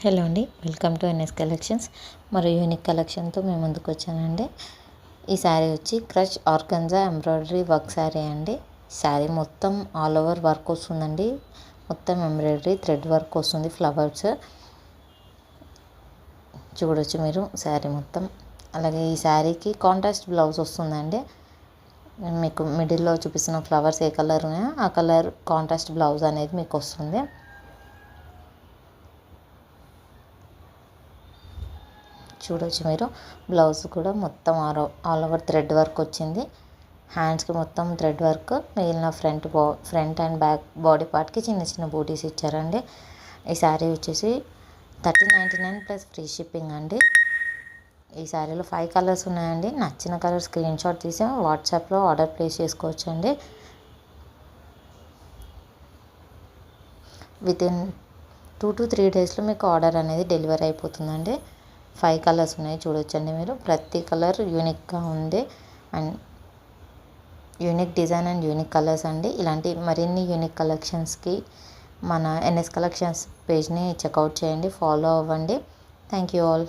Hello అండి, welcome to NS collections. మరో unique కలెక్షన్తో మేము ముందుకు వచ్చానండి. ఈ శారీ వచ్చి crush organza embroidery work sari అండి. శారీ మొత్తం ఆల్ ఓవర్ వర్క్ వస్తుందండి. మొత్తం ఎంబ్రాయిడరీ థ్రెడ్ వర్క్ వస్తుంది, ఫ్లవర్స్ చూడొచ్చు మీరు శారీ మొత్తం. అలాగే ఈ శారీకి కాంట్రాస్ట్ బ్లౌజ్ వస్తుందండి. మీకు మిడిల్లో చూపిస్తున్న ఫ్లవర్స్ ఏ కలర్ ఉన్నాయో ఆ కలర్ కాంట్రాస్ట్ బ్లౌజ్ అనేది మీకు వస్తుంది. చూడొచ్చు మీరు. బ్లౌజ్ కూడా మొత్తం ఆల్ ఓవర్ థ్రెడ్ వర్క్ వచ్చింది. హ్యాండ్స్కి మొత్తం థ్రెడ్ వర్క్, మిగిలిన ఫ్రంట్ అండ్ బ్యాక్ బాడీ పార్ట్కి చిన్న చిన్న బూటీస్ ఇచ్చారండి. ఈ శారీ వచ్చేసి 1399 ప్లస్ ఫ్రీ షిప్పింగ్ అండి. ఈ శారీలో 5 కలర్స్ ఉన్నాయండి. నచ్చిన కలర్ స్క్రీన్ షాట్ తీసి వాట్సాప్లో ఆర్డర్ ప్లేస్ చేసుకోవచ్చు అండి. వితిన్ 2 to 3 డేస్లో మీకు ఆర్డర్ అనేది డెలివరీ అయిపోతుందండి. 5 కలర్స్ ఉన్నాయి, చూడొచ్చండి మీరు. ప్రతి కలర్ యూనిక్గా ఉంది and unique design and unique colours అండి. ఇలాంటి మరిన్ని యూనిక్ కలెక్షన్స్కి మన ఎన్ఎస్ కలెక్షన్స్ పేజ్ని చెక్అవుట్ చేయండి, ఫాలో అవ్వండి. Thank you all.